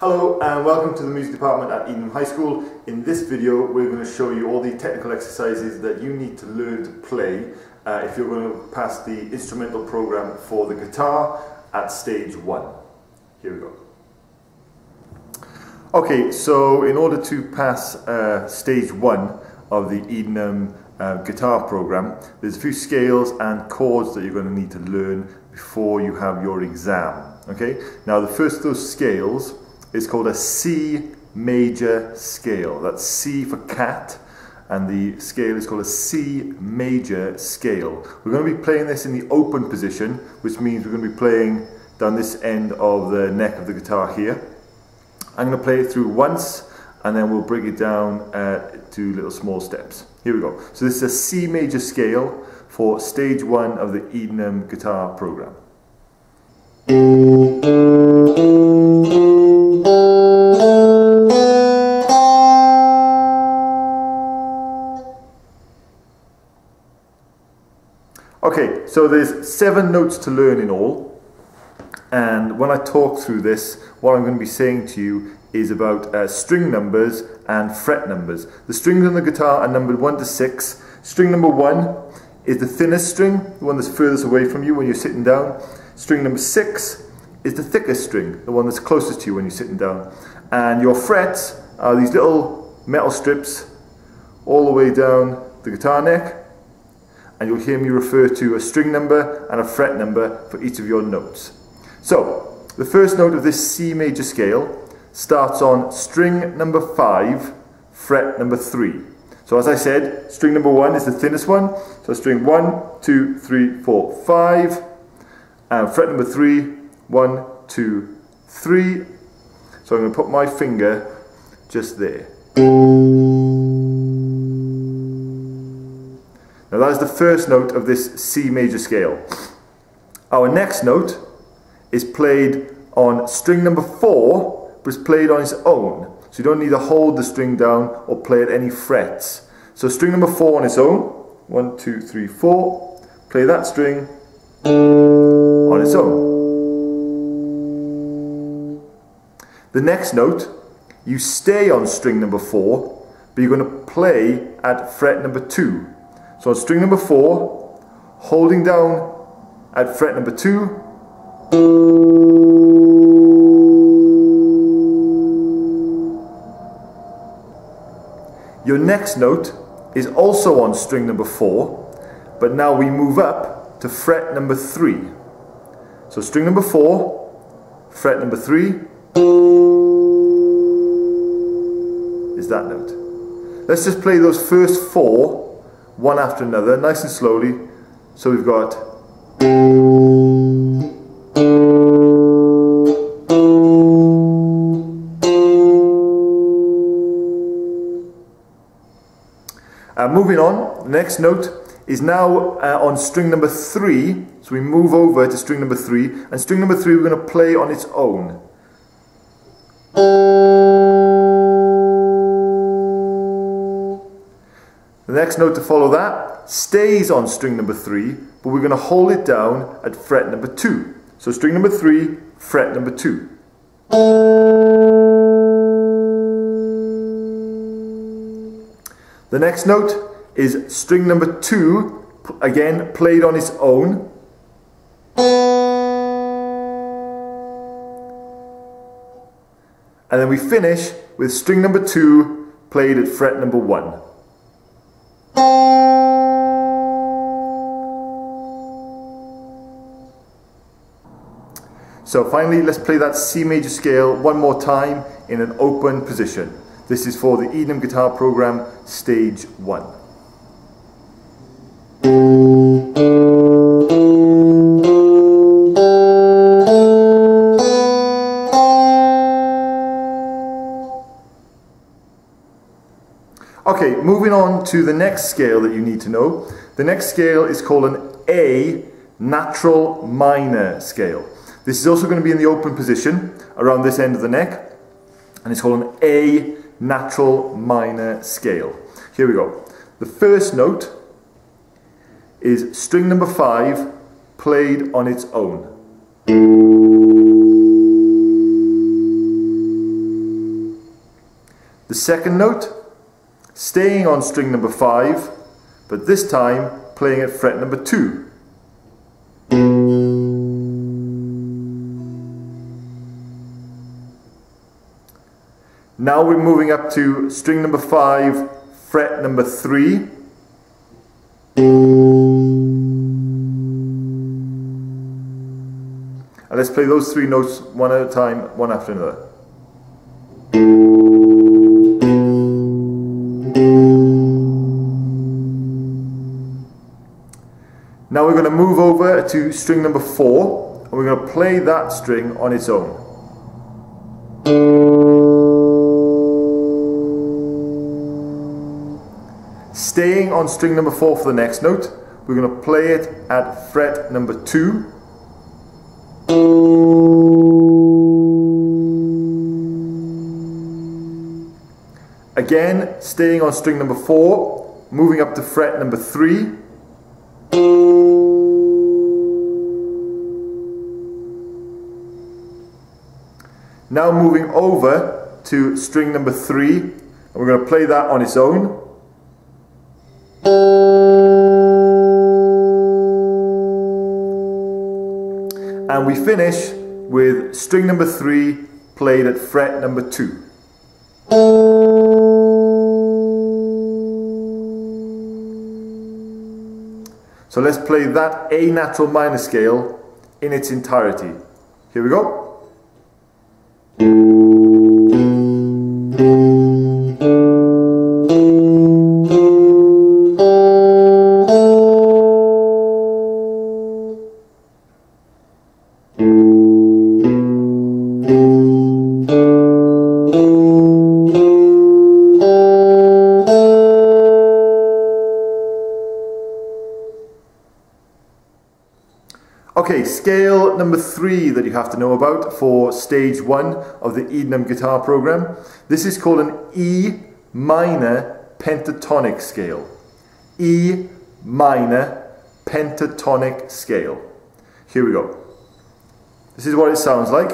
Hello and welcome to the music department at Edenham High School. In this video we're going to show you all the technical exercises that you need to learn to play if you're going to pass the instrumental program for the guitar at stage 1. Here we go. Okay, so in order to pass stage 1 of the Edenham guitar program, there's a few scales and chords that you're going to need to learn before you have your exam. Okay, now the first of those scales is called a C major scale. That's C for cat, and the scale is called a C major scale. We're going to be playing this in the open position, which means we're going to be playing down this end of the neck of the guitar here. I'm going to play it through once, and then we'll break it down to little small steps. Here we go. So this is a C major scale for stage 1 of the Edenham guitar program. Okay, so there's 7 notes to learn in all, and when I talk through this, what I'm going to be saying to you is about string numbers and fret numbers. The strings on the guitar are numbered 1 to 6. String number 1 is the thinnest string, the one that's furthest away from you when you're sitting down. String number 6 is the thickest string, the one that's closest to you when you're sitting down. And your frets are these little metal strips all the way down the guitar neck, and you'll hear me refer to a string number and a fret number for each of your notes. So, the first note of this C major scale starts on string number 5, fret number 3. So as I said, string number 1 is the thinnest one, so string 1, 2, 3, 4, 5, and fret number 3, 1, 2, 3. So I'm going to put my finger just there. Now that is the first note of this C major scale. Our next note is played on string number 4, but it's played on its own. So you don't need to hold the string down or play at any frets. So string number 4 on its own, 1, 2, 3, 4, play that string on its own. The next note, you stay on string number 4, but you're going to play at fret number 2. So on string number 4, holding down at fret number 2, your next note is also on string number 4, but now we move up to fret number 3. So string number 4, fret number 3 is that note. Let's just play those first 4 one after another, nice and slowly. So we've got moving on, the next note is now on string number 3, so we move over to string number 3, and string number 3 we're going to play on its own. The next note to follow that stays on string number 3, but we're going to hold it down at fret number 2. So string number 3, fret number 2. The next note is string number 2, again played on its own. And then we finish with string number 2 played at fret number 1. So finally, let's play that C major scale one more time in an open position. This is for the Edenham guitar program, stage 1. Okay, moving on to the next scale that you need to know. The next scale is called an A natural minor scale. This is also going to be in the open position around this end of the neck, and it's called an A natural minor scale. Here we go. The first note is string number 5 played on its own. The second note, staying on string number 5, but this time playing at fret number 2. Now we're moving up to string number 5, fret number 3. And let's play those 3 notes one at a time, one after another. Now we're going to move over to string number 4, and we're going to play that string on its own. Staying on string number 4 for the next note, we're going to play it at fret number 2. Again, staying on string number 4, moving up to fret number 3. Now moving over to string number 3, and we're going to play that on its own. And we finish with string number 3 played at fret number 2. So let's play that A natural minor scale in its entirety. Here we go. Okay, scale number 3 that you have to know about for stage 1 of the Edenham guitar program. This is called an E minor pentatonic scale. E minor pentatonic scale. Here we go. This is what it sounds like.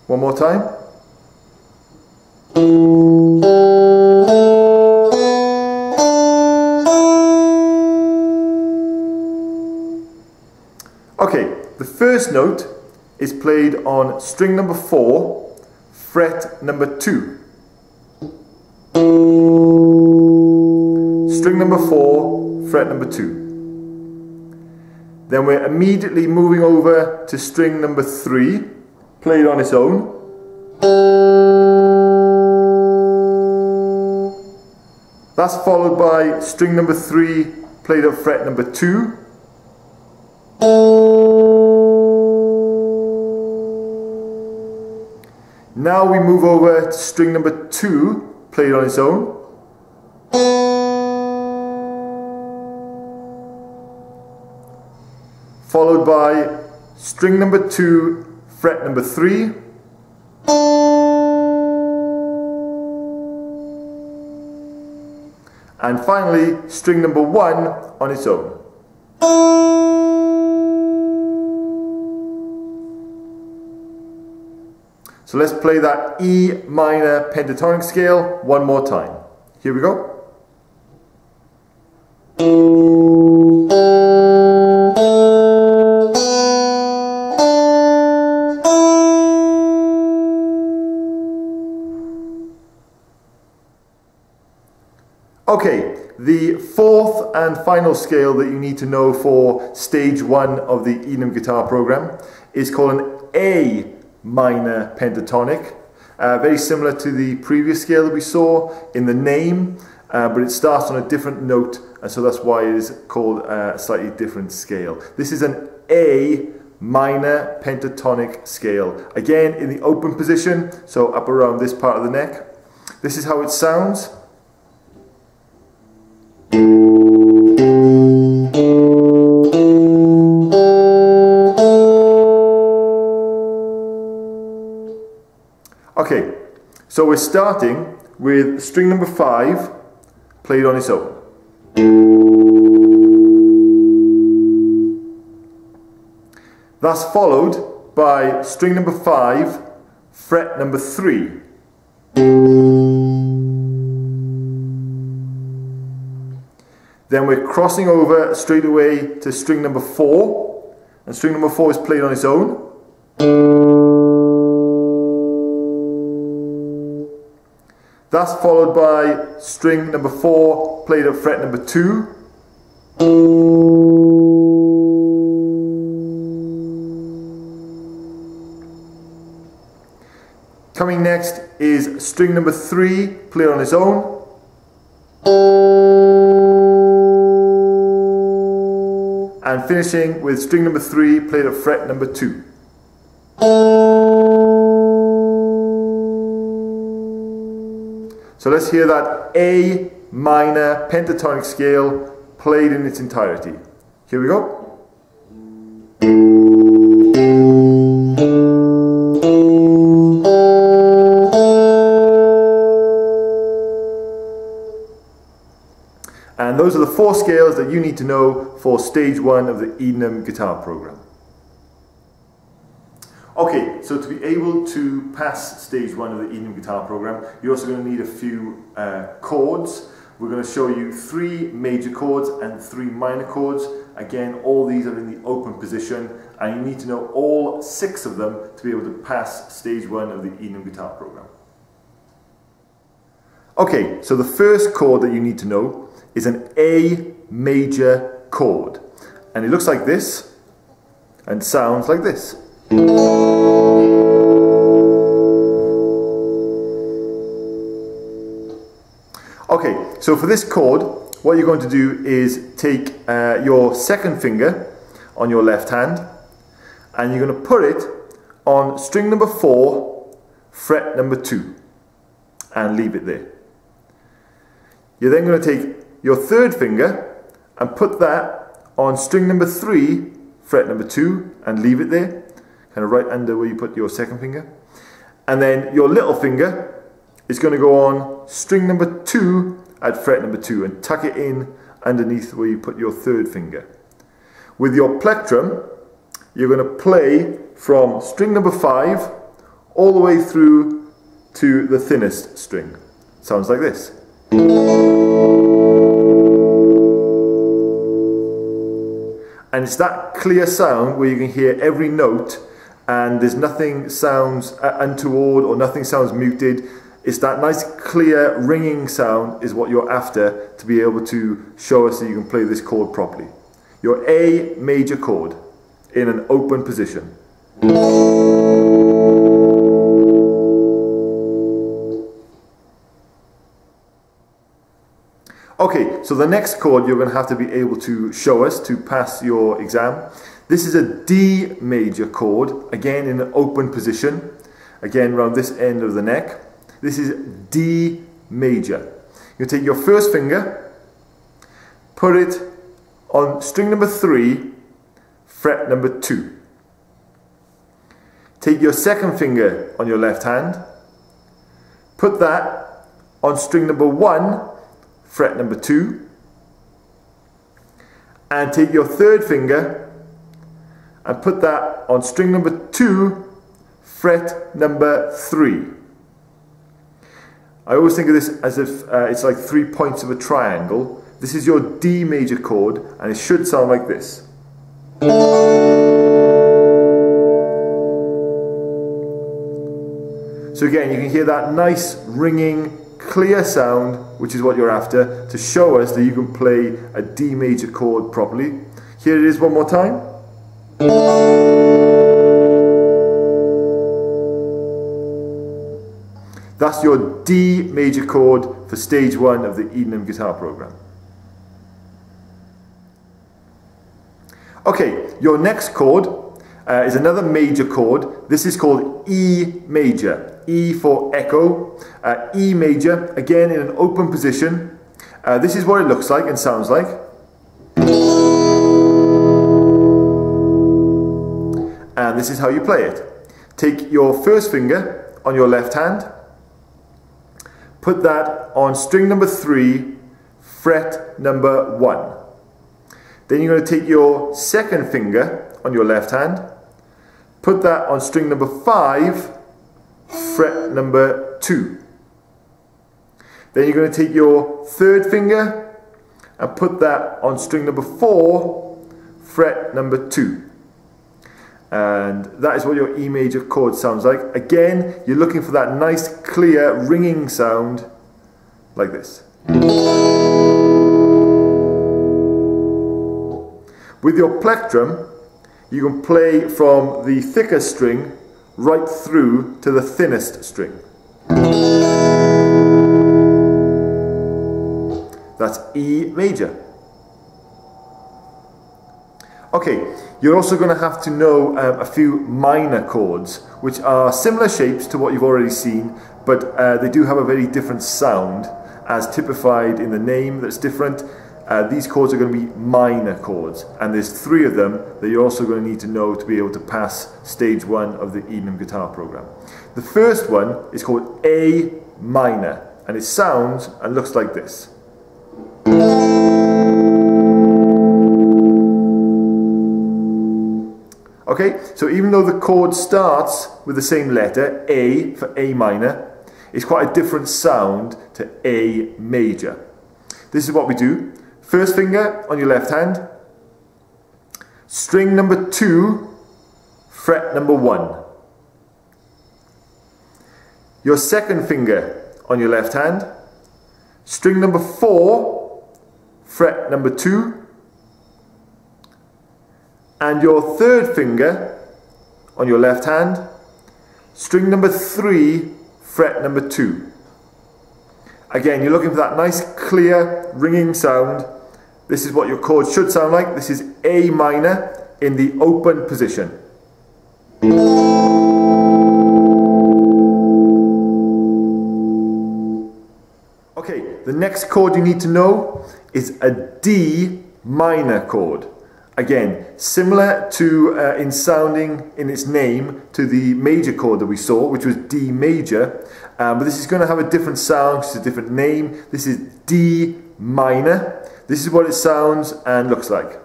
One more time. Okay, the first note is played on string number 4, fret number 2. String number 4, fret number 2. Then we're immediately moving over to string number 3, played on its own. That's followed by string number 3 played at fret number 2. Now we move over to string number 2 played on its own. Followed by string number 2 fret number 3. And finally, string number 1 on its own. So let's play that E minor pentatonic scale one more time. Here we go. Okay, the fourth and final scale that you need to know for stage 1 of the Edenham guitar program is called an A minor pentatonic. Very similar to the previous scale that we saw in the name, but it starts on a different note, and so that's why it is called a slightly different scale. This is an A minor pentatonic scale. Again, in the open position, so up around this part of the neck. This is how it sounds. Okay, so we're starting with string number 5 played on its own. That's followed by string number 5, fret number 3. Then we're crossing over straight away to string number 4, and string number 4 is played on its own. That's followed by string number 4 played at fret number 2. Coming next is string number 3 played on its own. And finishing with string number 3 played at fret number 2. So let's hear that A minor pentatonic scale played in its entirety. Here we go. And those are the 4 scales that you need to know for stage 1 of the Edenham guitar program. Okay, so to be able to pass stage 1 of the Edenham guitar program, you're also going to need a few chords. We're going to show you 3 major chords and 3 minor chords. Again, all these are in the open position, and you need to know all 6 of them to be able to pass stage 1 of the Edenham guitar program. Okay, so the first chord that you need to know is an A major chord, and it looks like this and sounds like this. Okay, so for this chord, what you're going to do is take your second finger on your left hand, and you're going to put it on string number 4, fret number 2, and leave it there. You're then going to take your third finger and put that on string number 3, fret number 2, and leave it there, kind of right under where you put your second finger. And then your little finger is going to go on string number 2 at fret number 2 and tuck it in underneath where you put your third finger. With your plectrum, you're going to play from string number 5 all the way through to the thinnest string. Sounds like this. And it's that clear sound where you can hear every note and there's nothing sounds untoward or nothing sounds muted. It's that nice clear ringing sound is what you're after to be able to show us that you can play this chord properly. Your A major chord in an open position. Okay, so the next chord you're going to have to be able to show us to pass your exam. This is a D major chord, again in an open position, again around this end of the neck. This is D major. You take your first finger, put it on string number 3, fret number 2. Take your second finger on your left hand, put that on string number 1, fret number 2, and take your third finger and put that on string number 2, fret number 3. I always think of this as if it's like 3 points of a triangle. This is your D major chord, and it should sound like this. So again, you can hear that nice ringing clear sound, which is what you're after, to show us that you can play a D major chord properly. Here it is one more time. That's your D major chord for stage 1 of the Edenham guitar program. Okay, your next chord is another major chord. This is called E major. E for echo. E major, again in an open position. This is what it looks like and sounds like. And this is how you play it. Take your first finger on your left hand, put that on string number 3, fret number 1. Then you're going to take your second finger on your left hand put that on string number 5, fret number 2. Then you're going to take your third finger and put that on string number 4, fret number 2. And that is what your E major chord sounds like. Again, you're looking for that nice clear ringing sound like this. With your plectrum, you can play from the thicker string right through to the thinnest string. That's E major. Okay, you're also going to have to know a few minor chords, which are similar shapes to what you've already seen, but they do have a very different sound, as typified in the name that's different. These chords are going to be minor chords, and there's 3 of them that you're also going to need to know to be able to pass stage 1 of the Edenham guitar program. The first one is called A minor, and it sounds and looks like this. Okay, so even though the chord starts with the same letter, A for A minor, it's quite a different sound to A major. This is what we do. First finger on your left hand, string number 2, fret number 1. Your second finger on your left hand, string number 4, fret number 2. And your third finger on your left hand, string number 3, fret number 2. Again, you're looking for that nice clear ringing sound. This is what your chord should sound like. This is A minor in the open position. Okay, the next chord you need to know is a D minor chord. Again, similar to in sounding in its name to the major chord that we saw, which was D major, but this is going to have a different sound, it's a different name. This is D minor. This is what it sounds and looks like.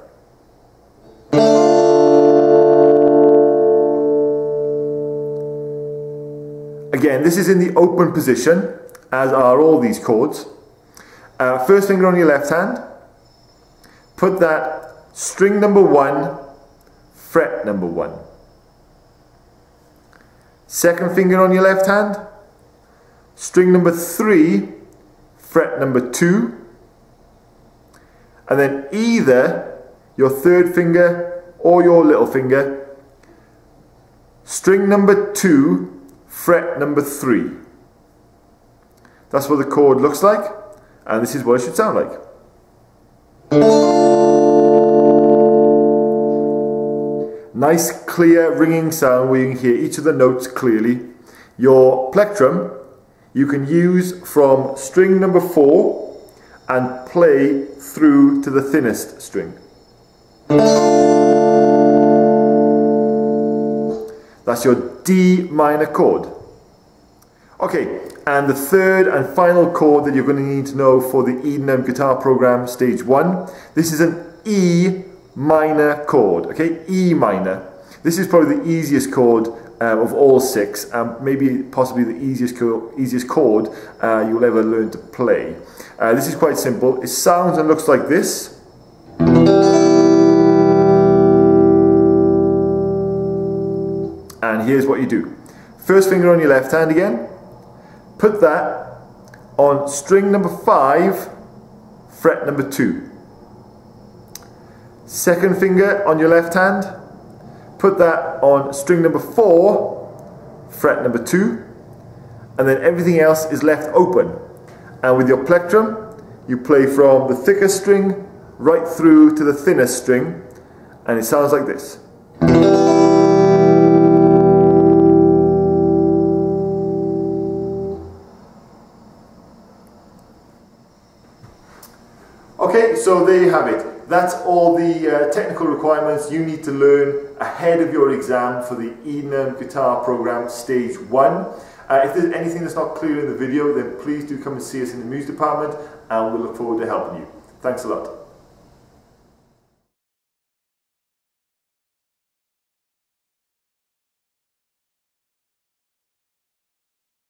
Again, this is in the open position, as are all these chords. First finger on your left hand, put that string number 1, fret number 1. Second finger on your left hand, string number 3, fret number 2. And then either your third finger or your little finger, string number 2, fret number 3. That's what the chord looks like, and this is what it should sound like. Nice clear ringing sound where you can hear each of the notes clearly. Your plectrum you can use from string number 4 and play through to the thinnest string. That's your D minor chord. Okay, and the third and final chord that you're going to need to know for the Edenham guitar program stage 1. This is an E minor chord, okay, E minor. This is probably the easiest chord of all 6, maybe possibly the easiest chord you'll ever learn to play. This is quite simple. It sounds and looks like this. And here's what you do. First finger on your left hand again. Put that on string number 5, fret number 2. Second finger on your left hand, put that on string number 4, fret number 2, and then everything else is left open. And with your plectrum, you play from the thickest string right through to the thinnest string, and it sounds like this. Okay, so there you have it. That's all the technical requirements you need to learn ahead of your exam for the Edenham guitar program stage 1. If there's anything that's not clear in the video, then please do come and see us in the music department, and we'll look forward to helping you. Thanks a lot.